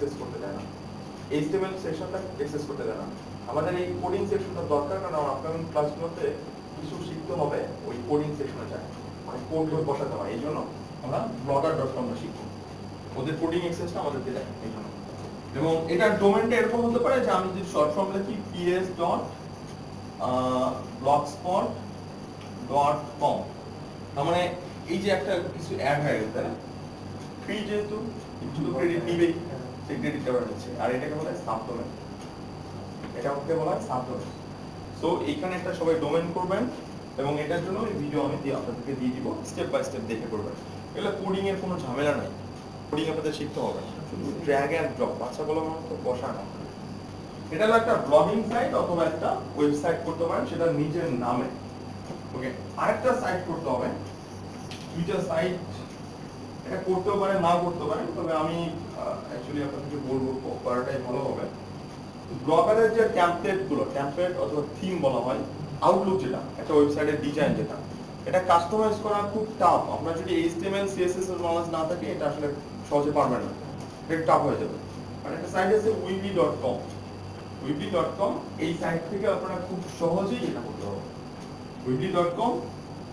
Access করতে দেয় না, HTML সেকশনটা অ্যাক্সেস করতে দেয় না। আমাদের এই কোডিং সেকশনটা দরকার, কারণ আমার আপকামিং ক্লাসগুলোতে কিছু শিখতে হবে ওই কোডিং সেকশনে যায়, মানে কোড বসাতে হয়। এই জন্য আমরা blogger.com শিখবো, ওদের কোডিং অ্যাক্সেসটা আমাদেরকে দেয় এই জন্য। এবং এটার ডোমেনটা এরকম হতে পারে যে আমি যদি শর্ট ফর্ম লিখি ps.blogspot.com, তার মানে এই যে একটা কিছু অ্যাড হয়ে গেছে, তাই না? ফ্রি যেহেতু একটু ক্রেডিট নিবেই, সেই ক্রেডিটটা আমরা নিচ্ছি। আর এটাকে বলা হয় সাবডোমেন, এটা ওকে বলা হয় সাবডোমেন। সো এইখানে একটা সবাই ডোমেন করবেন, এবং এটার জন্য এই ভিডিও আমি আপনাদেরকে দিয়ে দিব, স্টেপ বাই স্টেপ দেখে করবেন। এগুলো কোডিং এর কোনো ঝামেলা নাই, কোডিং আপনাদের শিখতে হবে না, শুধু ড্র্যাগ এন্ড ড্রপ, বাচ্চা বলা মতো বসানো। এটা হলো একটা ব্লগিং সাইট অথবা একটা ওয়েবসাইট করতে পারেন সেটা নিজের নামে। ওকে, আরেকটা সাইট করতে হবে, দুইটা সাইট, এটা করতেও পারেন নাও করতে পারেন, তবে আমি অ্যাকচুয়ালি আপনাদেরকে বলবো করাটাই ভালো হবে। ব্লগারের যে টেমপ্লেট অথবা থিম বলা হয়, আউটলুক যেটা একটা ওয়েবসাইটের ডিজাইন যেটা, এটা কাস্টমাইজ করা খুব টাফ। আপনার যদি HTML CSS এর নলেজ না থাকে এটা আসলে সহজে পারবেন না, এটা টাফ হয়ে যাবে। আর একটা সাইট আছে weebly.com, এই সাইট থেকে আপনারা খুব সহজেই এটা করতে পারবেন। weebly.com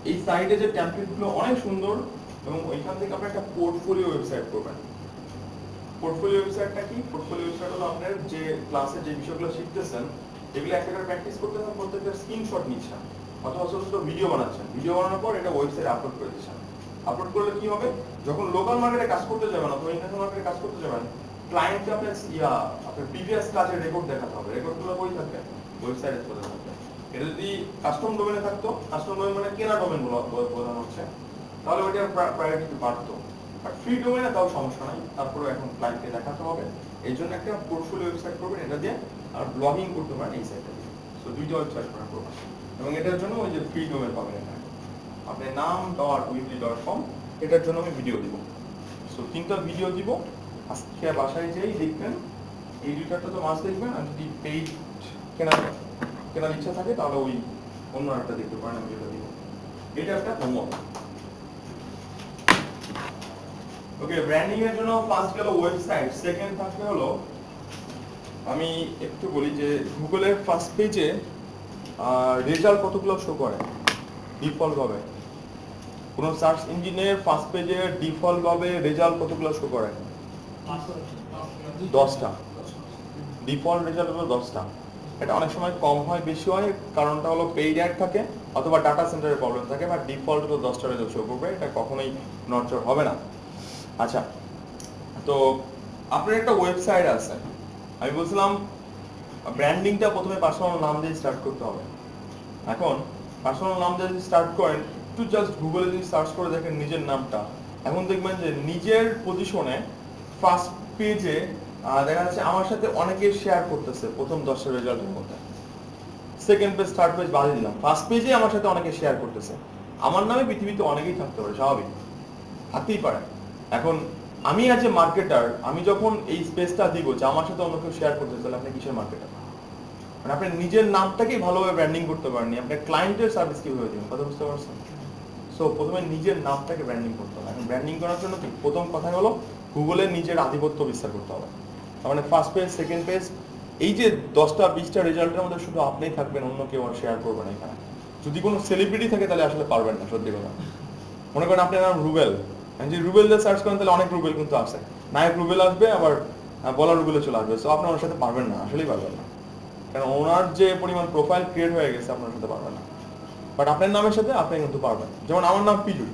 এই সাইটে যে টেমপ্লেটগুলো অনেক সুন্দর, এবং ওইখান থেকে আপনি একটা পোর্টফোলিও ওয়েবসাইট করবেন। পোর্টফোলিও ওয়েবসাইটটা কি? পোর্টফোলিও ওয়েবসাইট হলো আপনার যে ক্লাসে যে বিষয়গুলো শিখতেছেন এগুলো একটা করে প্র্যাকটিস করতেছেন, প্রত্যেকটা স্ক্রিনশট নিচ্ছেন অথবা ছোট ছোট ভিডিও বানাচ্ছেন, ভিডিও বানানোর পর এটা ওয়েবসাইটে আপলোড করে দিচ্ছেন। আপলোড করলে কি হবে, যখন লোকাল মার্কেটে কাজ করতে যাবেন অথবা ইন্টারন্যাশনাল মার্কেটে কাজ করতে যাবেন, ক্লায়েন্টকে আপনার প্রিভিয়াস কাজের রেকর্ড দেখাতে হবে। রেকর্ডগুলো কই থাকবে? ওয়েবসাইটে চলে থাকবে। এটা যদি কাস্টম ডোমেনে থাকতো, কাস্টম ডোমেন মানে কেনা ডোমেন বোঝানো হচ্ছে, তাহলে ওইটার প্রায়োরিটি বাড়তো। আর ফ্রি ডোমেনে তাও সমস্যা নাই, তারপরে এখন ক্লায়েন্টকে দেখাতে হবে। এই জন্য একটা পোর্টফোলিও ওয়েবসাইট করবেন এটা দিয়ে, আর ব্লগিং করতে পারেন এই সাইটে দিয়ে। সো দুইটা ওয়েবসাইট করা করবেন, এবং এটার জন্য ওই যে ফ্রি ডোমেন পাবেন এখানে, আপনি naam.weebly.com, এটার জন্য আমি ভিডিও দিব। সো তিনটা ভিডিও দিব, আজকে বাসায় যেই দেখবেন, এই দুইটাটা তো মাস দেখবেন, আর যদি পেইড কেনার ইচ্ছা থাকে তাহলে ওই অন্য একটা দেখতে পারেন, আমি যেটা দিব। এটা একটা হোমওয়ার্ক। ওকে, ব্র্যান্ডিং এর জন্য ফার্স্ট গেল ওয়েবসাইট, সেকেন্ড থাকবে হলো, আমি একটু বলি যে গুগলের ফার্স্ট পেজে রেজাল্ট কতগুলো শো করে ডিফল্ট ভাবে, কোন সার্চ ইঞ্জিনের ফার্স্ট পেজে ডিফল্ট ভাবে রেজাল্ট কতগুলো শো করে? 10টা। ডিফল্ট রেজাল্ট হলো 10টা। এটা অনেক সময় কম হয় বেশি হয়, কারণটা হলো পেইড অ্যাড থাকে অথবা ডাটা সেন্টারের প্রবলেম থাকে, বা ডিফল্ট হলো 10টা রেজাল্ট শো করবে, এটা কখনোই নড়চড় হবে না। আচ্ছা, তো আপনার একটা ওয়েবসাইট আছে, আমি বলছিলাম ব্র্যান্ডিংটা প্রথমে পার্সোনাল নাম দিয়ে স্টার্ট করতে হবে। এখন পার্সোনাল নাম দিয়ে যদি স্টার্ট করেন, একটু জাস্ট গুগলে যদি সার্চ করে দেখেন নিজের নামটা, এখন দেখবেন যে নিজের পজিশনে ফার্স্ট পেজে দেখা যাচ্ছে আমার সাথে অনেকে শেয়ার করতেছে প্রথম 10টা রেজাল্টের মধ্যে। সেকেন্ড পেজ, থার্ড পেজ বাদ দিলাম, ফার্স্ট পেজে আমার সাথে অনেকে শেয়ার করতেছে। আমার নামে পৃথিবীতে অনেকেই থাকতে পারে, স্বাভাবিক, থাকতেই পারে। এখন আমি আজ এ মার্কেটার, আমি যখন এই স্পেসটা দিব যে আমার সাথে অন্য কেউ শেয়ার করতেছে, তাহলে আপনি কিসের মার্কেটার? মানে আপনি নিজের নামটাকেই ভালোভাবে ব্র্যান্ডিং করতে পারেননি, আপনি ক্লায়েন্টের সার্ভিস কিভাবে দিবেন, কথা বুঝতে পারছেন? সো প্রথমে নিজের নামটাকে ব্র্যান্ডিং করতে হবে। এখন ব্র্যান্ডিং করার জন্য কি প্রথম কথা হলো গুগলে নিজের আধিপত্য বিস্তার করতে হবে। তার মানে ফার্স্ট পেজ, সেকেন্ড পেজ, এই যে 10টা 20টা রেজাল্টের মধ্যে শুধু আপনিই থাকবেন, অন্য কেউ আর শেয়ার করবে না। এখানে যদি কোনো সেলিব্রিটি থাকে তাহলে আসলে পারবেন না, সত্যি কথা। মনে করেন আপনার নাম রুবেল, যদি রুবেল দিয়ে সার্চ করেন তাহলে অনেক রুবেল কিন্তু আসে, নায়ক রুবেল আসবে, আবার বলা রুবেলে চলে আসবে। সো আপনি ওনার সাথে পারবেন না, আসলেই পারবেন না, কারণ ওনার যে পরিমাণ প্রোফাইল ক্রিয়েট হয়ে গেছে আপনার সাথে পারবেন না। বাট আপনার নামের সাথে আপনি কিন্তু পারবেন। যেমন আমার নাম পীযূষ,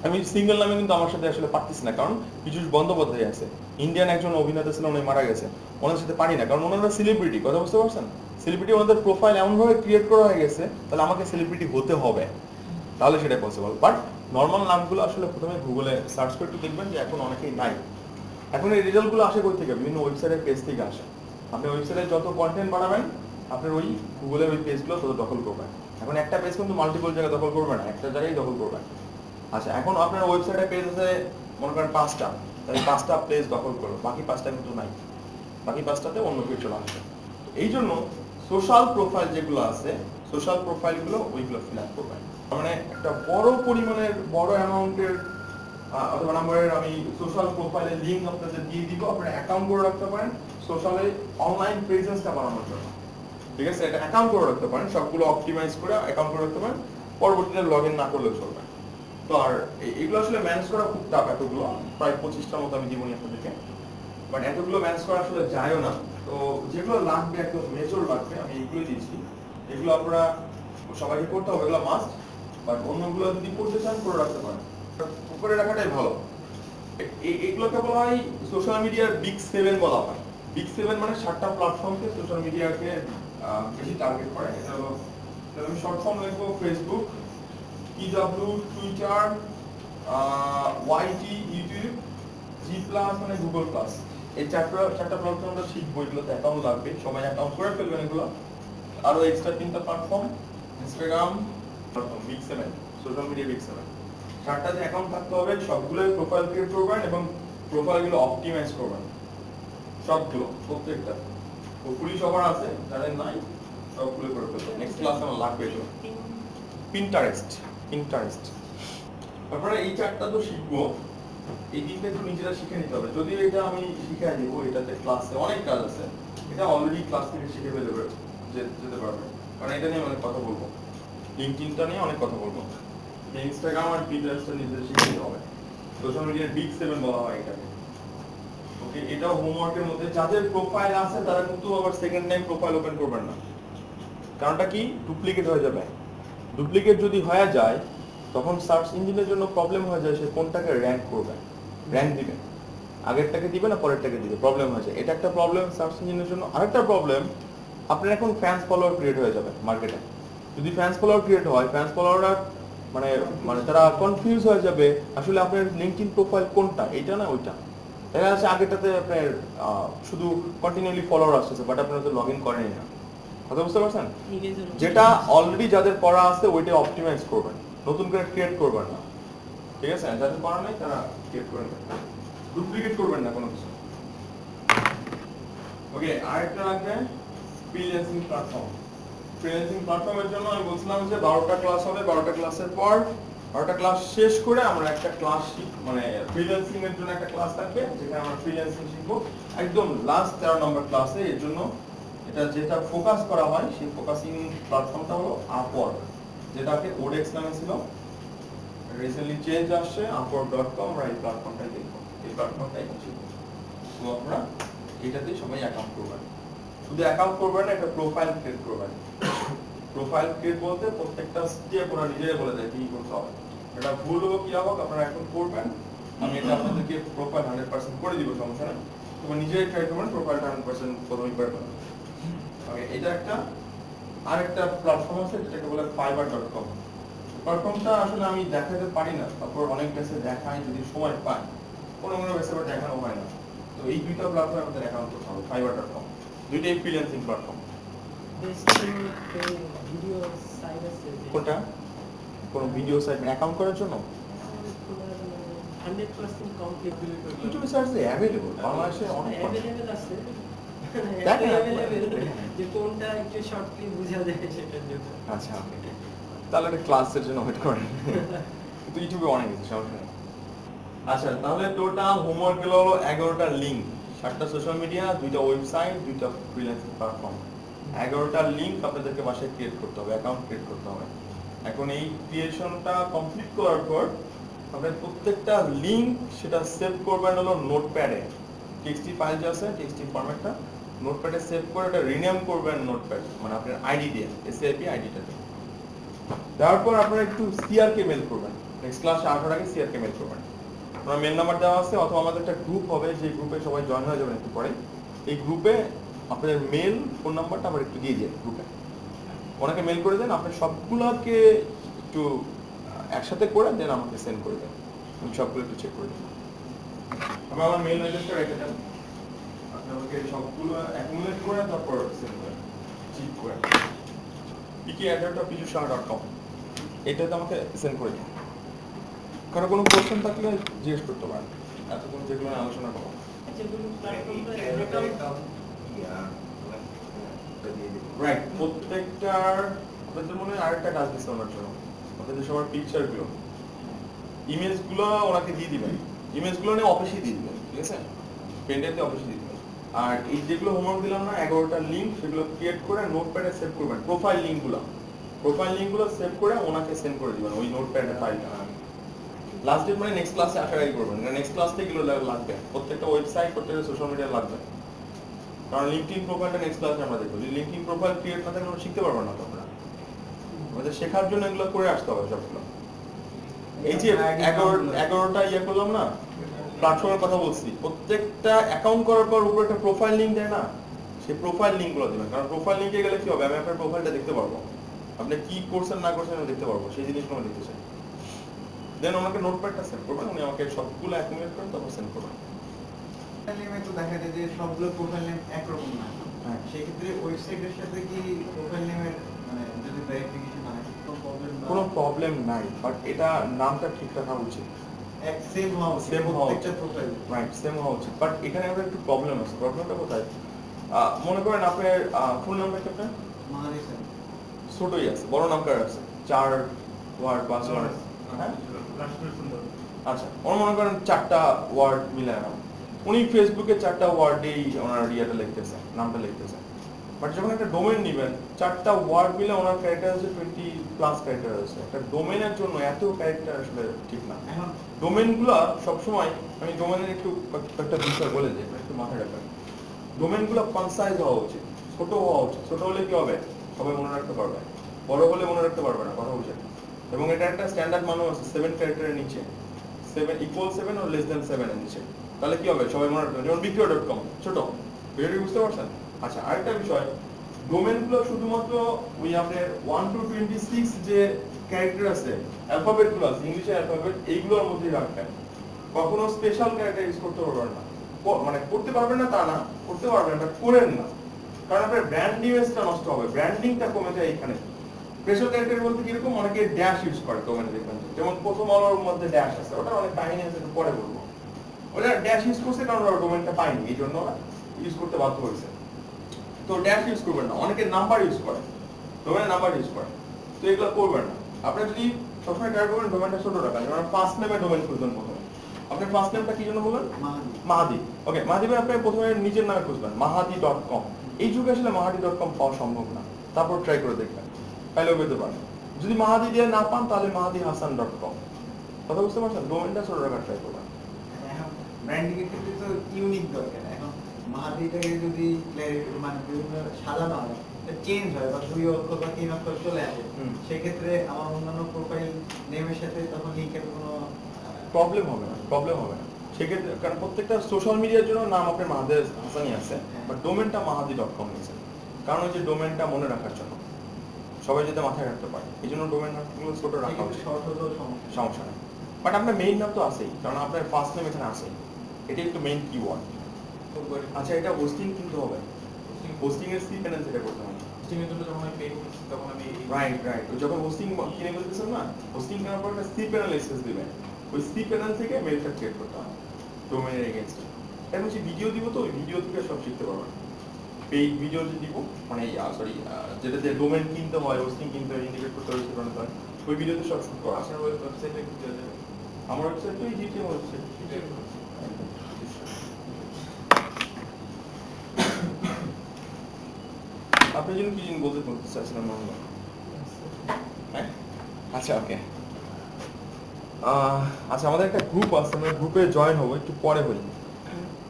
আমি সিঙ্গেল নামে কিন্তু আমার সাথে আসলে পারতেছি না, কারণ পীযূষ বন্দ্যোপাধ্যায় আছে, ইন্ডিয়ান একজন অভিনেতা ছিলেন, উনি মারা গেছে, ওনার সাথে পারি না, কারণ ওনারা সেলিব্রিটি, কথা বুঝতে পারছেন? সেলিব্রিটি, ওনাদের প্রোফাইল এমনভাবে ক্রিয়েট করা হয়ে গেছে, তাহলে আমাকে সেলিব্রিটি হতে হবে, তাহলে সেটা পসিবল। বাট নর্মাল নামগুলো আসলে প্রথমে গুগলে সার্চ করে একটু দেখবেন যে এখন অনেকেই নাই। এখন এই রেজাল্টগুলো আসে কই থেকে? বিভিন্ন ওয়েবসাইটের পেজ থেকে আসে। আপনি ওয়েবসাইটে যত কন্টেন্ট বানাবেন, আপনার ওই গুগলের ওই পেজগুলো তত দখল করবেন। এখন একটা পেজ কিন্তু মাল্টিপল জায়গায় দখল করবে না, একটা জায়গায় দখল করবেন। আচ্ছা, এখন আপনার ওয়েবসাইটে পেজ আছে মনে করেন 5টা, তাহলে 5টা পেজ দখল করো, বাকি 5টা কিন্তু নাই, বাকি 5টাতে অন্য কেউ চলে আসবে। এই জন্য সোশ্যাল প্রোফাইল যেগুলো আছে, সোশ্যাল প্রোফাইলগুলো ওইগুলো ফিল আপ করবেন। মানে একটা বড় পরিমাণের, বড় অ্যামাউন্টের অথবা নাম্বারের আমি সোশ্যাল প্রোফাইলের লিংক আপনাদের দিয়ে দিব, আপনারা অ্যাকাউন্ট করে রাখতে পারেন সোশ্যালে অনলাইন প্রেজেন্সটা বানানোর জন্য। ঠিক আছে, এটা অ্যাকাউন্ট করে রাখতে পারেন, সবগুলো অপটিমাইজ করে অ্যাকাউন্ট করে রাখতে পারেন, পরবর্তীতে লগ ইন না করলেও চলবে। তো আর এগুলো আসলে ম্যানেজ করা খুব টাফ, এতগুলো প্রায় 25টার মতো আমি জীবনী আপনাদেরকে, বাট এতগুলো ম্যানেজ করা আসলে যায়ও না। তো যেগুলো লাগবে একদম মেজর লাগবে আমি এইগুলো দিচ্ছি, এগুলো আপনারা সবাইকে করতে হবে, এগুলো মাস্ট, বাট অন্যগুলো যদি করতে চান করে রাখতে পারেন, উপরে রাখাটাই ভালো। এগুলোকে বলা হয় সোশ্যাল মিডিয়ার বিগ 7 বলা হয়। বিগ 7 মানে 7টা প্ল্যাটফর্মকে সোশ্যাল মিডিয়াকে বেশি টার্গেট করে। এটা হলো, আমি শর্ট ফর্ম লিখবো ফেসবুক, ইডব্লিউ, টুইটার, ওয়াইটি, ইউটিউব, জি প্লাস মানে গুগল প্লাস। এই চারটা প্ল্যাটফর্মটা শিখবো, এগুলোতে অ্যাকাউন্ট লাগবে, সবাই অ্যাকাউন্ট করে ফেলবেন এগুলো। আরো এক্সট্রা 3টা platform, Instagram, big 7, social media big 7। 7টাতে অ্যাকাউন্ট থাকতে হবে, সবগুলোই প্রোফাইল ক্রিয়েট করবেন এবং প্রোফাইলগুলো অপটিমাইজ করবেন, সবগুলো প্রত্যেকটা। পুলিশ সবার আছে, যাদের নাই সবগুলো করে ফেলবেন। নেক্সট ক্লাস আমার লাগবে এগুলো। পিন্টারেস্ট আপনারা এই 4টা তো শিখবো, এই 3টা একটু নিজেরা শিখে নিতে হবে। যদিও এটা আমি শিখিয়ে দিব, এটাতে ক্লাসে অনেক কাজ আছে, এটা অলরেডি ক্লাস থেকে শিখে যেতে পারবে, কারণ এটা নিয়ে অনেক কথা বলবো, লিঙ্কডইনটা নিয়ে অনেক কথা বলবো। ইনস্টাগ্রাম আর পিন্টারেস্টটা নিজেদের শিখে নিতে হবে। সোশ্যাল মিডিয়ার বিগ 7 বলা হয় এটাকে। ওকে, এটাও হোমওয়ার্কের মধ্যে। যাদের প্রোফাইল আছে তারা কিন্তু আবার সেকেন্ড টাইম প্রোফাইল ওপেন করবেন না, কারণটা কি, ডুপ্লিকেট হয়ে যাবে। ডুপ্লিকেট যদি হয়ে যায় তখন সার্চ ইঞ্জিনের জন্য প্রবলেম হয়ে যায়, সে কোনটাকে র্যাঙ্ক করবে, র্যাঙ্ক দিবে, আগেরটাকে দিবে না পরেরটাকে দিবে, প্রবলেম হয়ে যায়। এটা একটা প্রবলেম সার্চ ইঞ্জিনের জন্য। আরেকটা প্রবলেম, আপনার এখন ফ্যান্স ফলোয়ার ক্রিয়েট হয়ে যাবে মার্কেটে। যদি ফ্যান্স ফলোয়ার ক্রিয়েট হয়, ফ্যান্স ফলোয়াররা মানে তারা কনফিউজ হয়ে যাবে আসলে আপনার লিঙ্কডইন প্রোফাইল কোনটা, এইটা না ওইটা। দেখা যাচ্ছে আগেরটাতে আপনার শুধু কন্টিনিউলি ফলোয়ার আসতেছে, বাট আপনারা তো লগ ইন করেনই না। কথা বুঝতে পারছেন? যেটা অলরেডি যাদের করা আছে ওইটা অপটিমাইজ করবেন, নতুন করে ক্রিয়েট করবেন না। ঠিক আছে, যাদের করা নাই তারা ক্রিয়েট করবেন, ডুপ্লিকেট করবেন না কোনো কিছু। ওকে, আরেকটা লাগবে ফ্রিল্যান্সিং প্ল্যাটফর্ম। ফ্রিল্যান্সিং প্ল্যাটফর্মের জন্য আমি বলছিলাম যে 12টা ক্লাস হবে, 12টা ক্লাসের পর 12টা ক্লাস শেষ করে আমরা একটা ক্লাস মানে ফ্রিল্যান্সিং এর জন্য একটা ক্লাস থাকবে, যেখানে আমরা ফ্রিল্যান্সিং শিখবো একদম লাস্ট 13 নম্বর ক্লাসে। এর জন্য এটা যেটা ফোকাস করা হয় সেই ফোকাসিং প্ল্যাটফর্মটা হলো আপওয়ার্ক, যেটাকে ওডেক্স নামে ছিল, রিসেন্টলি চেঞ্জ আসছে upwork.com। আমরা এই প্ল্যাটফর্মটাই দেখবো, এই প্ল্যাটফর্মটাই শিখবো। তো আপনারা এটাতেই সবাই অ্যাকাউন্ট করবেন, শুধু অ্যাকাউন্ট করবেন না, একটা প্রোফাইল ক্রিয়েট করবেন। প্রোফাইল ক্রিয়েট বলতে প্রত্যেকটা স্টেপ ওরা নিজেরাই বলে দেয় কি করতে হবে। এটা ভুল হোক কি হোক আপনারা এখন করবেন, আমি এটা আপনাদেরকে প্রোফাইল 100% করে দিব, সমস্যা নেই। তবে নিজেরাই ট্রাই করবেন প্রোফাইলটা 100% প্রথমেই করে ফেলবেন। ওকে, এটা একটা। আরেকটা প্ল্যাটফর্ম আছে যেটাকে বলে fiverr.com। প্ল্যাটফর্মটা আসলে আমি দেখাতে পারি না, তারপর অনেক বেসে দেখাই যদি সময় পাই, কোনো বেসে দেখানো হয় না। তো এই দুইটা প্ল্যাটফর্মে আমাদের অ্যাকাউন্ট করতে হবে, fiverr.com, দুইটাই ফ্রিল্যান্সিং প্ল্যাটফর্ম। কোনটা? কোন ভিডিও সাইট অ্যাকাউন্ট করার জন্য 100% কমপ্লিট ইউটিউবে সার্চে অ্যাভেলেবল, বাংলাদেশে অনেক অ্যাভেলেবল আছে। যে কোনটা একটু শর্টলি বুঝা যায় সেটার জন্য। আচ্ছা, তাহলে একটা ক্লাসের জন্য ওয়েট করেন, কিন্তু ইউটিউবে অনেক কিছু, সমস্যা নেই। আচ্ছা, তাহলে টোটাল হোমওয়ার্ক গুলো হলো 11টা লিংক, 7টা সোশ্যাল মিডিয়া, 2টা ওয়েবসাইট, 2টা ফ্রিল্যান্সিং প্ল্যাটফর্ম। 11টা লিংক আপনাদেরকে বাসায় ক্রিয়েট করতে হবে, অ্যাকাউন্ট ক্রিয়েট করতে হবে। এখন এই ক্রিয়েশনটা কমপ্লিট করার পর আপনার প্রত্যেকটা লিংক সেটা সেভ করবেন হলো নোটপ্যাডে, টিএক্সটি ফাইল যে আছে টিএক্সটি ফরম্যাটটা নোটপ্যাডে সেভ করে এটা রিনেম করবেন নোটপ্যাড, মানে আপনার আইডি দিয়ে, এসএপি আইডিটা দিয়ে। তারপর আপনারা একটু সিআরকে মেল করবেন, নেক্সট ক্লাসে আসার আগে সিআরকে মেল করবেন। আপনার মেল নাম্বার দেওয়া আছে, অথবা আমাদের একটা গ্রুপ হবে, যে গ্রুপে সবাই জয়েন হয়ে যাবেন একটু পরে। এই গ্রুপে আপনাদের মেল ফোন নাম্বারটা আবার একটু দিয়ে দিন গ্রুপে, ওনাকে মেল করে দেন, আপনি সবগুলোকে একটু একসাথে করে দেন আমাকে সেন্ড করে দেন, আমি সবগুলো একটু চেক করে দেন। আমি আমার মেল অ্যাড্রেসটা রেখে দেন, আপনি আমাকে সবগুলো অ্যাকুমুলেট করে তারপর সেন্ড করেন, চেক করে piki@pijusha.com এটাতে আমাকে সেন্ড করে দিন। কারো কোনো কোশ্চেন থাকলে জিজ্ঞেস করতে পারেন, এতক্ষণ যেগুলো আলোচনা করবো। রাইট, প্রত্যেকটার আপনাদের মনে হয় আরেকটা কাজ দিচ্ছে ওনার জন্য, আপনাদের সবার পিকচারগুলো ইমেজগুলো ওনাকে দিয়ে দিবেন, ইমেজগুলো নিয়ে অফিসে দিয়ে দিবেন, ঠিক আছে, পেনড্রাইভে অফিসে দিয়ে দিবেন। আর এই যেগুলো হোমওয়ার্ক দিলাম না 11টা লিঙ্ক, সেগুলো ক্রিয়েট করে নোটপ্যাডে সেভ করবেন, প্রোফাইল লিঙ্কগুলো সেভ করে ওনাকে সেন্ড করে দিবেন ওই নোটপ্যাডে ফাইলটা। লাস্ট ডেট মানে নেক্সট ক্লাসে আসার আগে করবেন, নেক্সট ক্লাস থেকে এগুলো লাগবে, প্রত্যেকটা ওয়েবসাইট প্রত্যেকটা সোশ্যাল মিডিয়া লাগবে, কারণ লিঙ্কডইন প্রোফাইলটা নেক্সট ক্লাসে আমরা দেখব। যদি লিঙ্কডইন প্রোফাইল ক্রিয়েট না থাকলে শিখতে পারবেন না তোমরা, আমাদের শেখার জন্য এগুলো করে আসতে হবে সবগুলো। এই যে 11টা ইয়ে করলাম না, প্ল্যাটফর্মের কথা বলছি, প্রত্যেকটা অ্যাকাউন্ট করার পর উপরে একটা প্রোফাইল লিঙ্ক দেয় না, সেই প্রোফাইল লিঙ্কগুলো দিবেন, কারণ প্রোফাইল লিঙ্কে গেলে কি হবে, আমি আপনার প্রোফাইলটা দেখতে পারবো, আপনি কি করছেন না করছেন আমি দেখতে পারবো, সেই জিনিসগুলো আমি দেখতে চাই। দেন ওনাকে নোটপ্যাডটা সেন্ড করবেন, উনি আমাকে সবগুলো অ্যাকুমুলেট করে তারপর সেন্ড করবেন। নেমে তো দেখা যায় যে সবগুলো প্রোফাইল নেম একরকম না, হ্যাঁ। সেই ক্ষেত্রে ওয়েবসাইটের সাথে কি প্রোফাইল নেমের মানে যদি ভেরিফিকেশন হয় কোনো প্রবলেম নাই, বাট এটা নামটা ঠিক রাখা উচিত, এক সেম হওয়া উচিত সেম হওয়া প্রত্যেকটা উচিত, প্রোফাইল। রাইট, সেম হওয়া উচিত। বাট এখানে আমাদের একটু প্রবলেম আছে। প্রবলেমটা কোথায়? মনে করেন আপনার ফুল নামটা কি আপনার? মাহাদি স্যার ছোটই আছে, বড় নাম কার আছে? 4 ওয়ার্ড 5 ওয়ার্ড, হ্যাঁ আচ্ছা, ওর মনে করেন 4টা ওয়ার্ড মিলে নাম, উনি ফেসবুকে 4টা ওয়ার্ডেই ওনার ইয়েটা লিখতেছে, নামটা লিখতেছে। বাট যখন একটা ডোমেন নেবেন 4টা ওয়ার্ড মিলে ওনার ক্যারেক্টার আছে 20+ ক্যারেক্টার আছে। একটা ডোমেনের জন্য এত ক্যারেক্টার আসলে ঠিক না। এখন ডোমেনগুলো সবসময়, আমি ডোমেনের একটু একটা বিষয় বলে দিই, একটু মাথায় রাখবেন। ডোমেনগুলো কনসাইজ হওয়া উচিত, ছোট হওয়া উচিত। ছোট হলে কি হবে, সবাই মনে রাখতে পারবে, বড় হলে মনে রাখতে পারবে না, কথা বুঝে। এবং এটা একটা স্ট্যান্ডার্ড মানও আছে 7 ক্যারেক্টারের নিচে, 7 = 7 or less than 7 এর নিচে, তাহলে কি হবে সবাই মনে রাখবে। যেমন বিক্রয়.com ছোট, ভিডিওটি বুঝতে পারছেন? আচ্ছা, আরেকটা বিষয়, ডোমেনগুলো শুধুমাত্র ওই আপনার 1 to 26 যে ক্যারেক্টার আছে, অ্যালফাবেটগুলো আছে, ইংলিশের অ্যালফাবেট, এইগুলোর মধ্যেই রাখবেন। কখনো স্পেশাল ক্যারেক্টার ইউজ করতে পারবেন না, মানে করতে পারবেন না তা না, করতে পারবেন, বাট করেন না, কারণ আপনার ব্র্যান্ড ইমেজটা নষ্ট হবে, ব্র্যান্ডিংটা কমে যায় এখানে। স্পেশাল ক্যারেক্টার বলতে কিরকম, অনেকে ড্যাশ ইউজ করে ডোমেনে, দেখবেন যেমন প্রথম আলোর মধ্যে ড্যাশ আছে, ওটা অনেক কাহিনী আছে, পরে বলবো। ওটা ড্যাশ ইউজ করছে কারণ ওরা ডোমেনটা পায়নি, এই জন্য ওরা ইউজ করতে বাধ্য হয়েছে। তো ড্যাশ ইউজ করবেন না, অনেকে নাম্বার ইউজ করে, ডোমেনে নাম্বার ইউজ করে, তো এগুলো করবেন না। আপনি যদি সবসময় ট্রাই করবেন ডোমেনটা ছোট রাখা, যেমন ফার্স্ট নেমে ডোমেন খুঁজবেন প্রথমে। আপনি ফার্স্ট নেমটা কি জন্য বললেন? মাহাদি। ওকে, মাহাদি ভাই আপনি প্রথমে নিজের নামে খুঁজবেন, mahadi.com। এই যুগে আসলে mahadi.com পাওয়া সম্ভব না, তারপর ট্রাই করে দেখবেন, তাহলেও পেতে পারেন। যদি মাহাদি দিয়ে না পান তাহলে mahadihasan.com। কথা বুঝতে পারছেন? ডোমেনটা ছোট রাখার ট্রাই করবেন। এখন ব্র্যান্ডিং এর ক্ষেত্রে তো ইউনিক দরকার। এখন মাহাদিটাকে যদি মানে বিভিন্ন সাজানো হয়, চেঞ্জ হয় বা 2 অক্ষর বা 3 অক্ষর চলে আসে, সেক্ষেত্রে আমার অন্যান্য প্রোফাইল নেমের সাথে তখন লিংকের কোনো প্রবলেম হবে না, প্রবলেম হবে না সেক্ষেত্রে, কারণ প্রত্যেকটা সোশ্যাল মিডিয়ার জন্য নাম আপনার মাহাদি হাসানই আছে, বাট ডোমেনটা mahadi.com নিয়েছে, কারণ ওই যে ডোমেনটা মনে রাখার জন্য, সবাই যাতে মাথায় রাখতে পারে, এই জন্য ডোমেন নামগুলো ছোট রাখা উচিত, শর্ট হলেও সমস্যা নেই। বাট আপনার মেইন নাম তো আছেই, কারণ আপনার ফার্স্ট নেম এখানে আছেই, এটা একটু মেইন কিওয়ার্ড। আচ্ছা, এটা হোস্টিং কিনতে হবে, হোস্টিং এর সি পেনেন্স এটা করতে হবে। হোস্টিংয়ের জন্য যখন আমি পে করছি তখন আমি রাইট রাইট, যখন হোস্টিং কিনে ফেলতেছেন না, হোস্টিং কেনার পর একটা সি প্যানেল অ্যাক্সেস দিবেন, ওই সি প্যানেল থেকে মেইলটা ক্রিয়েট করতে হবে ডোমেনের এগেইনস্টে। এখন হচ্ছে ভিডিও দিব, তো ওই ভিডিও থেকে সব শিখতে পারবেন। পেইড ভিডিও যে দিব, মানে সরি, যেটা দিয়ে ডোমেন কিনতে হয়, হোস্টিং কিনতে হয়, ইন্ডিকেট করতে হয়, সেটা হয়, ওই ভিডিওতে সব শুট করা আছে। আপনার ওয়েবসাইটে কি দেওয়া যাবে? আমার ওয়েবসাইট তো এই জিটিএম ওয়েবসাইট। আপনি যেন কি বলতে চাচ্ছিলেন মনে, হ্যাঁ? আচ্ছা, ওকে। আচ্ছা, আমাদের একটা গ্রুপ আছে, আমরা গ্রুপে জয়েন হবো একটু পরে হই।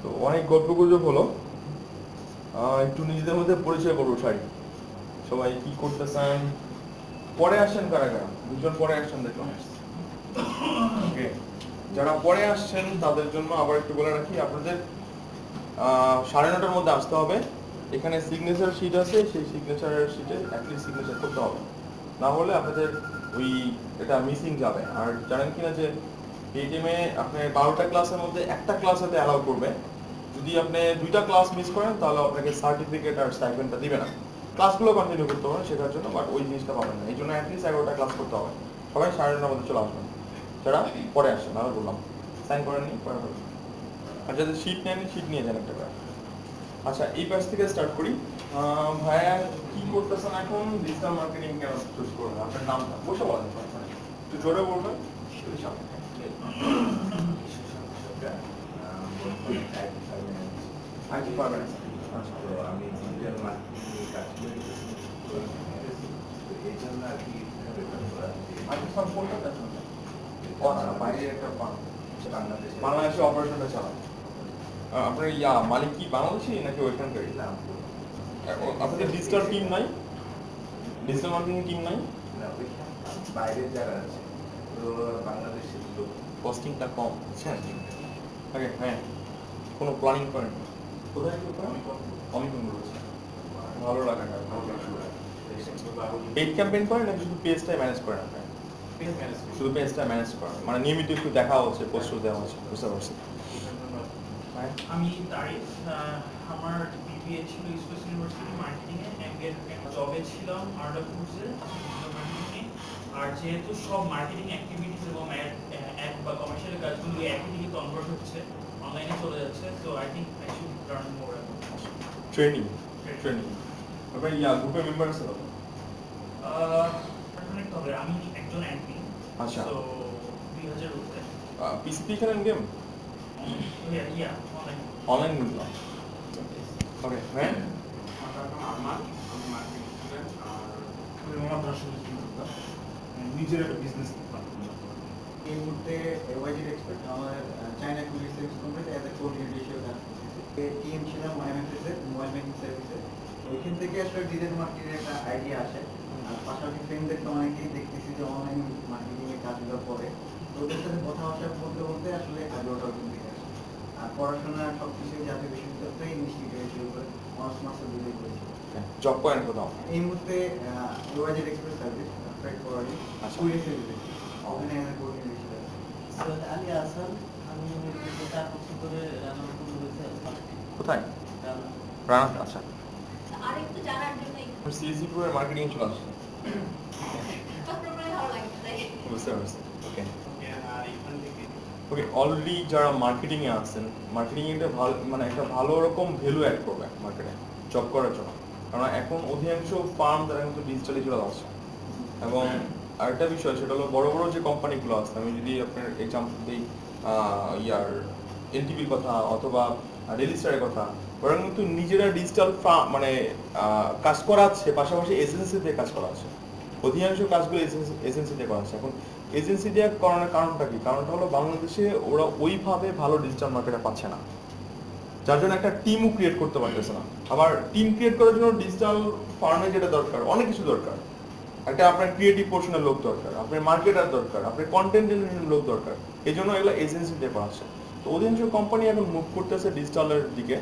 তো অনেক গল্প গুজব হলো, একটু নিজেদের মধ্যে পরিচয় করবো। সবাই কি করতেছেন, পরে আসছেন কারা কারা? দুজন পরে আসছেন দেখলাম। ওকে, যারা পরে আসছেন তাদের জন্য আবার একটু বলে রাখি, আপনাদের 9:30টার মধ্যে আসতে হবে। এখানে সিগনেচার শিট আছে, সেই সিগনেচারের শিটে অ্যাটলিস্ট সিগনেচার করতে হবে, না হলে আপনাদের ওই এটা মিসিং যাবে। আর জানেন কিনা যে এই টাইমে আপনি 12টা ক্লাসের মধ্যে একটা ক্লাস হতে অ্যালাউ করবে, যদি আপনি 2টা ক্লাস মিস করেন তাহলে আপনাকে সার্টিফিকেট আর স্টাইপেন্ডটা দিবে না। ক্লাসগুলো কন্টিনিউ করতে হবে শেখার জন্য, বাট ওই জিনিসটা পাবেন না। এই জন্য অ্যাটলিস্ট 11টা ক্লাস করতে হবে। সবাই 9:30টার মধ্যে চলে আসবেন, যারা পরে আসছেন। আমি বললাম সাইন করেননি, পরে হবে। আর যাদের শিট নেননি, শিট নিয়ে যান একটা করে। আচ্ছা, এই পাশ থেকে স্টার্ট করি। ভাইয়া কি করতেছেন এখন? ডিজিটাল মার্কেটিং কেন চুজ করলেন? আপনার নামটা বসে বলেন, একটু জোরে বলবেন। আইটি ফাইন্যান্স আচ্ছা তো আমি ডিজিটাল মার্কেটিং নিয়ে কাজ করি তো এই জন্য আর কি আইটি ফার্ম কোনটা দেখুন বাইরে একটা বাংলাদেশে অপারেশনটা চালান আপনার মালিক কি বাংলাদেশি নাকি ওইখানকারই না আপনাদের ডিজিটাল টিম নাই ডিজিটাল মার্কেটিং টিম নাই না বাইরে যারা আছে তো বাংলাদেশের লোক কস্টিংটা কম বুঝছেন ওকে হ্যাঁ কোনো প্ল্যানিং করেন কোথায় কি করেন অনেক রয়েছে ভালো লাগা ভালো লাগা পেইড ক্যাম্পেইন করেন নাকি শুধু পেজটাই ম্যানেজ করেন আপনি শুধু পেজটা ম্যানেজ করেন মানে নিয়মিত একটু দেখা হচ্ছে পোস্টার দেওয়া হচ্ছে বুঝতে পারছি আমি তারিফ আমার বিবিএ ছিল ইউএস ইউনিভার্সিটি মার্কেটিং এ এমবিএ জবে ছিলাম আর্ট অফ ফুডসে মার্কেটিং আর যেহেতু সব মার্কেটিং অ্যাক্টিভিটিস এবং অ্যাড বা কমার্শিয়াল কাজগুলো একই দিকে কনভার্ট হচ্ছে অনলাইনে চলে যাচ্ছে so I think I should learn more training আপনার গ্রুপের মেম্বার আছে তো তবে আমি একজন অ্যাডমিন আচ্ছা সো 2000 উপরে পিসিপি খেলেন গেম ইয়া অনলাইন বুঝলাম ওকে হ্যাঁ নিজের একটা বিজনেস এই মুহূর্তে ওয়াইজেড এক্সপার্ট আমাদের China courier service company as a coordinator হিসেবে কাজ করতেছি টিম ছিলাম এমএফএস এর মোবাইল ব্যাংকিং সার্ভিসে ওইখান থেকে আসলে ডিজিটাল মার্কেটিংয়ের একটা আইডিয়া আসে আর পাশাপাশি ফ্রেন্ডদের তো অনেকেই দেখতেছি যে অনলাইন মার্কেটিং এর কাজগুলো করে তো ওদের সাথে কথাবার্তা বলতে বলতে আসলে আগ্রহটা ওখান থেকে আসে আর পড়াশোনা সব কিছু জাতীয় বিশ্ববিদ্যালয় ইংলিশ লিটারেচার শুরু করে অনার্স মাস্টার দুটোই করেছি জব করেন কোথাও এই মুহূর্তে YZ express service Fred forwarding আচ্ছা। কুরিয়ার সার্ভিসে ওখানে আমি কোঅর্ডিনেটর হিসেবে আছি। সৈয়দ আলী হাসান আমি 4 বছর ধরে রান্না শুরু হয়েছে কোথায় রান্না রানাতে আচ্ছা আরেকটু জানার জন্য সিএসি গ্রুপের মার্কেটিং চলে আসছে প্রোগ্রামে ভালো লাগছে তাই বুঝতে পারছি ওকে আর এখান থেকে ওকে অলরেডি যারা মার্কেটিং এ আছেন মার্কেটিং এ ভালো মানে একটা ভালো রকম ভ্যালু অ্যাড করবে মার্কেটে জব করার জন্য কারণ এখন অধিকাংশ ফার্ম তারা কিন্তু ডিজিটালি চলে আসছে এবং আরেকটা বিষয় সেটা হলো বড় বড় যে কোম্পানিগুলো আছে আমি যদি আপনার এক্সাম্পল দিই এনটিভির কথা অথবা ডেইলি স্টারের কথা ওরা কিন্তু নিজেরা ডিজিটাল মানে কাজ করাচ্ছে পাশাপাশি এজেন্সি দিয়ে কাজ করাচ্ছে অধিকাংশ কাজগুলো এজেন্সি দিয়ে করাচ্ছে এখন এজেন্সি দিয়ে করানোর কারণটা কি কারণটা হলো বাংলাদেশে ওরা ওইভাবে ভালো ডিজিটাল মার্কেটে পাচ্ছে না যার জন্য একটা টিমও ক্রিয়েট করতে পারতেছে না আবার টিম ক্রিয়েট করার জন্য ডিজিটাল ফার্মে যেটা দরকার অনেক কিছু দরকার একটা আপনার ক্রিয়েটিভ পোর্শনের লোক দরকার আপনার মার্কেটার দরকার আপনার কন্টেন্ট জেনারেশনের লোক দরকার এই জন্য এগুলো এজেন্সি দিয়ে করাচ্ছে তো অধিকাংশ কোম্পানি এখন মুভ করতেছে ডিজিটালের দিকে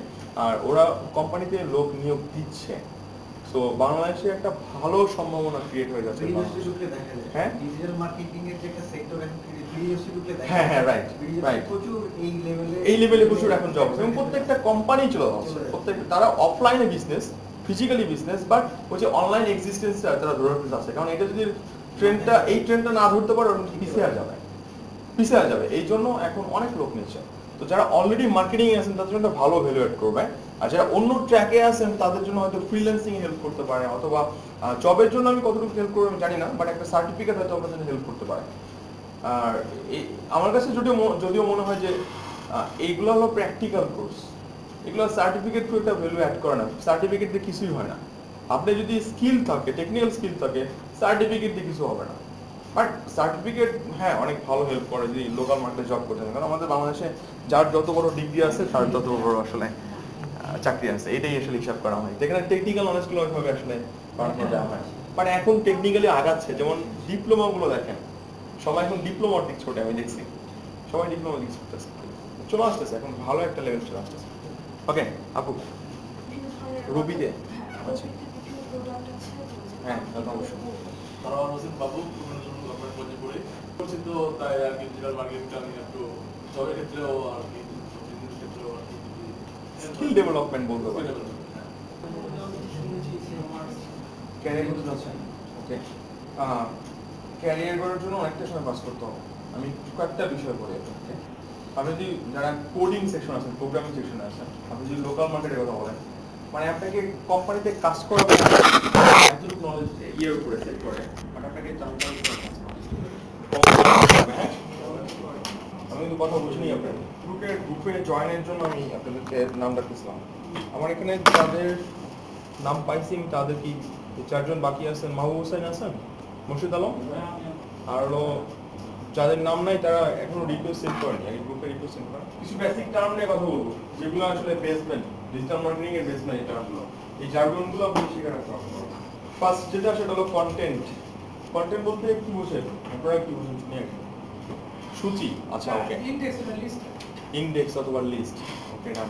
আর ওরা কোম্পানিতে লোক নিয়োগ দিচ্ছে সো বাংলাদেশে একটা ভালো সম্ভাবনা ক্রিয়েট হয়ে যাচ্ছে বিজনেস রূপে দেখা যায় হ্যাঁ? ডিজিটাল মার্কেটিং এর যে একটা সেক্টর এখন বিজনেস রূপে দেখা হ্যাঁ, হ্যাঁ, right, right. প্রচুর এই লেভেলে প্রচুর এখন জব এবং প্রত্যেকটা কোম্পানি চলে যাচ্ছে প্রত্যেক তারা অফলাইনে বিজনেস ফিজিক্যালি বিজনেস বাট ওই যে অনলাইন এক্সিস্টেন্সটা তারা ধরে রাখতে চাচ্ছে কারণ এটা যদি এই ট্রেন্ডটা না ধরতে পারে ওরা পিছিয়ে যাবে এই জন্য এখন অনেক লোক নিচ্ছে তো যারা অলরেডি মার্কেটিং এ আছেন তাদের জন্য ভালো ভ্যালু অ্যাড করবে আর যারা অন্য ট্র্যাকে আছেন তাদের জন্য হয়তো ফ্রিল্যান্সিং হেল্প করতে পারে অথবা জবের জন্য আমি কতটুকু হেল্প করবো আমি জানি না বাট একটা সার্টিফিকেট হয়তো আপনার জন্য হেল্প করতে পারে আর আমার কাছে যদিও মনে হয় যে এইগুলো হলো প্র্যাকটিক্যাল কোর্স এগুলো সার্টিফিকেট খুব একটা ভ্যালু অ্যাড করে না সার্টিফিকেট দিয়ে কিছুই হয় না আপনি যদি স্কিল থাকে টেকনিক্যাল স্কিল থাকে সার্টিফিকেট দিয়ে কিছু হবে না বাট সার্টিফিকেট হ্যাঁ অনেক ভালো হেল্প করে যদি লোকাল মার্কেটে জব করতে কারণ আমাদের বাংলাদেশে যার যত বড় ডিগ্রি আছে তার তত বড় আসলে চাকরি আছে এটাই আসলে হিসাব করা হয় এখানে টেকনিক্যাল নলেজগুলো ওইভাবে আসলে বাড়ানো দেওয়া হয় বাট এখন টেকনিক্যালি আগাচ্ছে যেমন ডিপ্লোমাগুলো দেখেন সবাই এখন ডিপ্লোমার দিক ছোটে আমি দেখছি সবাই ডিপ্লোমা দিক ছুটতেছে চলে আসতেছে এখন ভালো একটা লেভেল চলে আসতেছে ওকে আপু রুবিতে আচ্ছা হ্যাঁ কথা অবশ্যই সারোয়ার হোসেন বাবু গভর্নমেন্ট কলেজে পড়ি করছি তো তাই আর কি ডিজিটাল মার্কেটিংটা আমি একটু জবের ক্ষেত্রেও আর কি বিজনেস ক্ষেত্রেও আর কি স্কিল ডেভেলপমেন্ট বলতে পারি ক্যারিয়ার করতে যাচ্ছেন ওকে ক্যারিয়ার করার জন্য অনেকটা সময় পাস করতে হবে আমি কয়েকটা বিষয় বলি আপনাকে আপনি যদি যারা কোডিং সেকশন আছেন প্রোগ্রামিং সেকশনে আছেন আপনি যদি লোকাল মার্কেটের কথা বলেন মানে আপনাকে কোম্পানিতে কাজ করাবে এতটুকু নলেজ ইয়ের উপরে সেট করে মানে আপনাকে জানতে হবে কিন্তু কথা বুঝিনি আপনার গ্রুপে জয়েনের জন্য আমি আপনাদেরকে নাম ডাকতেছিলাম। আমার এখানে যাদের নাম পাইছি আমি তাদের কি 4 জন বাকি আছেন, মাহবুব হোসেন আছেন, মুর্শিদ আলম, আর হলো যাদের নাম নাই তারা এখনো রিকোয়েস্ট সেন্ড করেনি, আগে গ্রুপে রিকোয়েস্ট সেন্ড করেন। কিছু বেসিক টার্ম নিয়ে কথা বলবো যেগুলো আসলে বেসমেন্ট, ডিজিটাল মার্কেটিং এর বেসমেন্ট এই টার্মগুলো, এই জার্গনগুলো আপনি শিখে রাখতে হবে। ফার্স্ট যেটা সেটা হলো কন্টেন্ট। কন্টেন্ট বলতে কি বোঝেন আপনারা, কি বোঝেন শুনি আগে? সূচি, আচ্ছা ওকে, ইনডেক্স অথবা লিস্ট, ওকে। নাম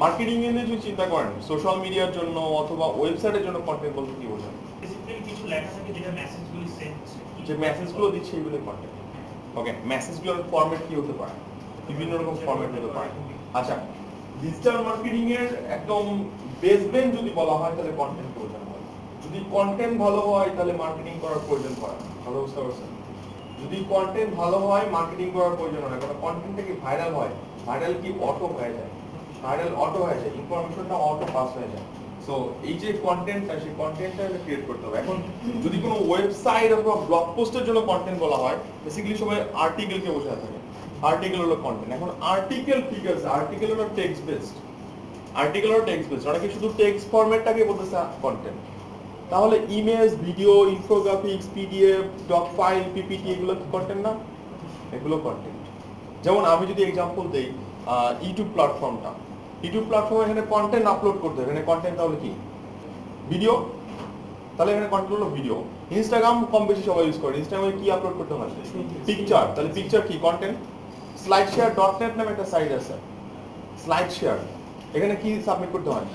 মার্কেটিং এর যদি চিন্তা করেন সোশ্যাল মিডিয়ার জন্য অথবা ওয়েবসাইটের জন্য কন্টেন্ট বলতে কি বোঝেন? বেসিক্যালি কিছু লেখা থাকে যেটা মেসেজগুলি সেন্ড হচ্ছে, যে মেসেজগুলো দিচ্ছে এগুলো কন্টেন্ট। ওকে, মেসেজগুলোর ফরম্যাট কি হতে পারে? বিভিন্ন রকম ফরম্যাট হতে পারে। আচ্ছা, ডিজিটাল মার্কেটিং এর একদম বেসমেন্ট যদি বলা হয় তাহলে কন্টেন্ট প্রয়োজন হয়। যদি কন্টেন্ট ভালো হয় তাহলে মার্কেটিং করার প্রয়োজন হয়। ভালো বুঝতে পারছেন? যদি কন্টেন্ট ভালো হয় মার্কেটিং করার প্রয়োজন হয় না, কারণ কন্টেন্টটা কি ভাইরাল হয়, ভাইরাল কি অটো হয়ে যায়, ভাইরাল অটো হয়ে যায়, ইনফরমেশনটা অটো পাস হয়ে যায়। সো এই যে কন্টেন্টটা, সেই কন্টেন্টটা ক্রিয়েট করতে হবে। এখন যদি কোনো ওয়েবসাইট অথবা ব্লগ পোস্টের জন্য কন্টেন্ট বলা হয়, বেসিক্যালি সবাই আর্টিকেলকে বোঝায় থাকে। আর্টিকেল হলো কন্টেন্ট। এখন আর্টিকেল ঠিক আছে, আর্টিকেল হলো টেক্সট বেসড, আর্টিকেল হলো টেক্সট বেসড, অনেকে শুধু টেক্সট ফরম্যাটটাকে বলতেছে কন্টেন্ট। তাহলে image, video, infographics, PDF, doc file, PPT এগুলো কি কন্টেন্ট না? এগুলো কন্টেন্ট। যেমন আমি যদি এক্সাম্পল দেই, ইউটিউব প্ল্যাটফর্মটা, ইউটিউব প্ল্যাটফর্মে এখানে কন্টেন্ট আপলোড করতে হবে, এখানে কন্টেন্ট তাহলে কি? ভিডিও, তাহলে এখানে কন্টেন্ট হলো ভিডিও। ইনস্টাগ্রাম কম বেশি সবাই ইউজ করে, ইনস্টাগ্রামে কি আপলোড করতে হয়? পিকচার, তাহলে পিকচার কি? কন্টেন্ট। slideshare.net নামে একটা সাইট আছে, স্লাইড শেয়ার, এখানে কি সাবমিট করতে হয়?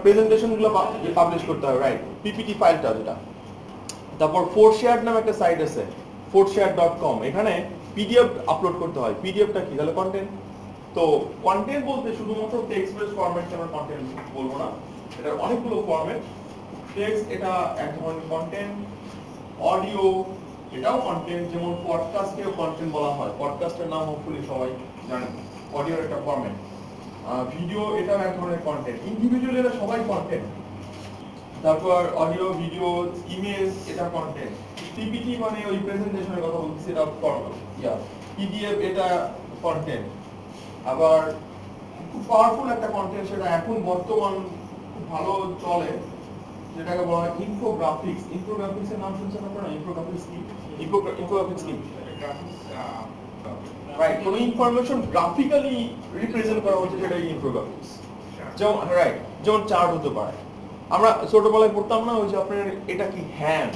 প্রেজেন্টেশনগুলো পাবলিশ করতে হয়, রাইট, পিপিটি ফাইলটা যেটা। তারপর ফোরশেয়ার নামে একটা সাইট আছে, forshare.com, এখানে পিডিএফ আপলোড করতে হয়, পিডিএফটা কি? তাহলে কন্টেন্ট। তো কন্টেন্ট বলতে শুধুমাত্র টেক্সট বেসড ফরম্যাটকে আমরা কন্টেন্ট বলবো না, এটার অনেকগুলো ফরম্যাট। টেক্সট এটা এক ধরনের কন্টেন্ট, অডিও এটাও কন্টেন্ট, যেমন পডকাস্টকেও কন্টেন্ট বলা হয়, পডকাস্টের নাম হোপফুলি সবাই জানেন, অডিওর একটা ফরম্যাট। ভিডিও এটাও এক ধরনের কন্টেন্ট, ইন্ডিভিজুয়ালি এরা সবাই কন্টেন্ট। তারপর অডিও, ভিডিও, ইমেজ এটা কন্টেন্ট। পিপিটি মানে ওই প্রেজেন্টেশনের কথা বলছি, এটা পিডিএফ এটা কন্টেন্ট। আবার খুব পাওয়ারফুল একটা কন্টেন্ট, সেটা এখন বর্তমান খুব ভালো চলে, যেটাকে বলা হয় ইনফোগ্রাফিক্স। ইনফোগ্রাফিক্স এর নাম শুনছেন আপনারা? ইনফোগ্রাফিক্স কি? ইনফোগ্রাফিক্স কি? রাইট, কোন ইনফরমেশন গ্রাফিক্যালি রিপ্রেজেন্ট করা হচ্ছে সেটা ইনফোগ্রাফিক্স। যেমন রাইট, যেমন চার্ট হতে পারে। আমরা ছোটবেলায় পড়তাম না, ওই যে আপনার এটা কি হ্যান্ড,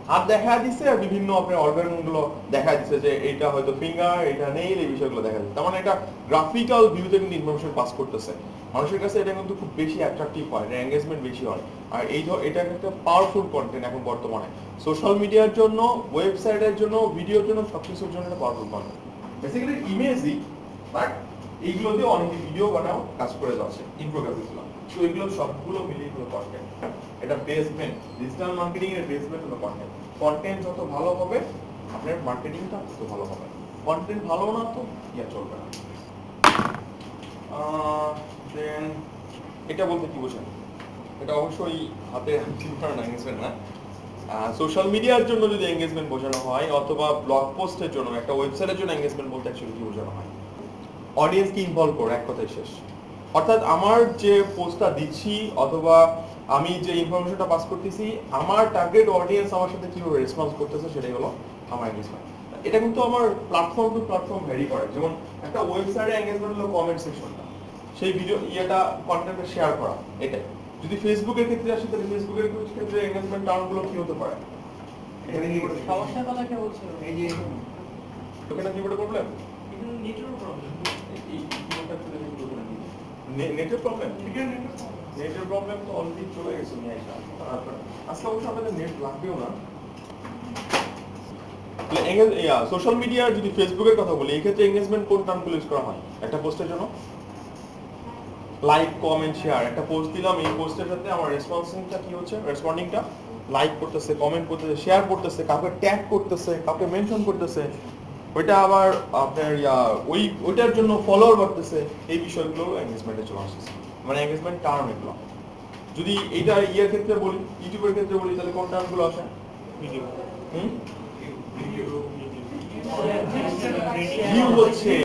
হাত দেখা দিচ্ছে আর বিভিন্ন আপনার অর্গানগুলো দেখা দিচ্ছে যে এটা হয়তো ফিঙ্গার, এটা নেইল, এই বিষয়গুলো দেখা দিচ্ছে। তার মানে এটা গ্রাফিক্যাল ভিউতে কিন্তু ইনফরমেশন পাস করতেছে মানুষের কাছে, এটা কিন্তু খুব বেশি অ্যাট্রাকটিভ হয়, এটা এঙ্গেজমেন্ট বেশি হয়। আর এটা একটা পাওয়ারফুল কন্টেন্ট এখন বর্তমানে সোশ্যাল মিডিয়ার জন্য, ওয়েবসাইটের জন্য, ভিডিওর জন্য, সবকিছুর জন্য একটা পাওয়ারফুল কন্টেন্ট। বেসিক্যালি ইমেজই, বাট এইগুলো দিয়ে অনেকে ভিডিও বানাও কাজ করে যাচ্ছে ইনফোগ্রাফিক্সগুলো। তো এগুলো সবগুলো মিলিয়ে হলো কন্টেন্ট। এটা বেসমেন্ট, ডিজিটাল মার্কেটিং এর বেসমেন্ট হলো কন্টেন্ট। কন্টেন্ট যত ভালো হবে আপনার মার্কেটিংটা তত ভালো হবে। কন্টেন্ট ভালো না তো ইয়া চলবে না। দেন এটা বলতে কি বোঝেন? এটা অবশ্যই হাতে চিন্তা না, এঙ্গেজমেন্ট না। সোশ্যাল মিডিয়ার জন্য যদি এঙ্গেজমেন্ট বোঝানো হয় অথবা ব্লগ পোস্টের জন্য, একটা ওয়েবসাইটের জন্য এঙ্গেজমেন্ট বলতে অ্যাকচুয়ালি কি বোঝানো হয়? অডিয়েন্সকে ইনভলভ করে, এক কথায় শেষ। অর্থাৎ আমার যে পোস্টটা দিচ্ছি অথবা আমি যে ইনফরমেশনটা পাস করতেছি, আমার টার্গেট অডিয়েন্স আমার সাথে কিভাবে রেসপন্স করতেছে সেটাই হলো আমার এঙ্গেজমেন্ট। এটা কিন্তু আমার প্ল্যাটফর্ম টু প্ল্যাটফর্ম ভ্যারি করে। যেমন একটা ওয়েবসাইটে এঙ্গেজমেন্ট হলো কমেন্ট সেকশনটা, সেই ভিডিও ইয়েটা কন্টেন্টটা শেয়ার করা, এটাই। যদি ফেসবুকের ক্ষেত্রে আসি তাহলে ফেসবুকের ক্ষেত্রে এঙ্গেজমেন্ট টার্মগুলো কি হতে পারে? সমস্যার কথা কে বলছো? এই যে ওখানে কি বড় প্রবলেম? কিন্তু নেটওয়ার্ক প্রবলেম। এই কিবোর্ডটা খুলে দেখি ওখানে কি নেটের প্রবলেম? ঠিক আছে, নেটের প্রবলেম তো অলরেডি চলে গেছে নিয়ে আসা। আজকে অবশ্য আমাদের নেট লাগবেও না। সোশ্যাল মিডিয়ার যদি ফেসবুকের কথা বলি, এই ক্ষেত্রে এঙ্গেজমেন্ট কোন টার্মগুলো ইউজ করা হয় একটা পোস্টের জন্য? Like, comment, share. একটা পোস্ট দিলাম, এই পোস্টের সাথে আমার রেসপন্সিংটা কি হচ্ছে? রেসপন্ডিংটা লাইক করতেছে, কমেন্ট করতেছে, শেয়ার করতেছে, কাউকে ট্যাগ করতেছে, কাউকে মেনশন করতেছে, ওইটা আবার আপনার ওইটার জন্য ফলোয়ার বাড়তেছে, এই বিষয়গুলো এঙ্গেজমেন্টে চলে আসছে। মানে এঙ্গেজমেন্ট টার্ম এগুলো। যদি এইটা ইয়ের ক্ষেত্রে বলি, ইউটিউবের ক্ষেত্রে বলি, তাহলে কোন টার্মগুলো আসে? ভিডিও। ভিউ হচ্ছে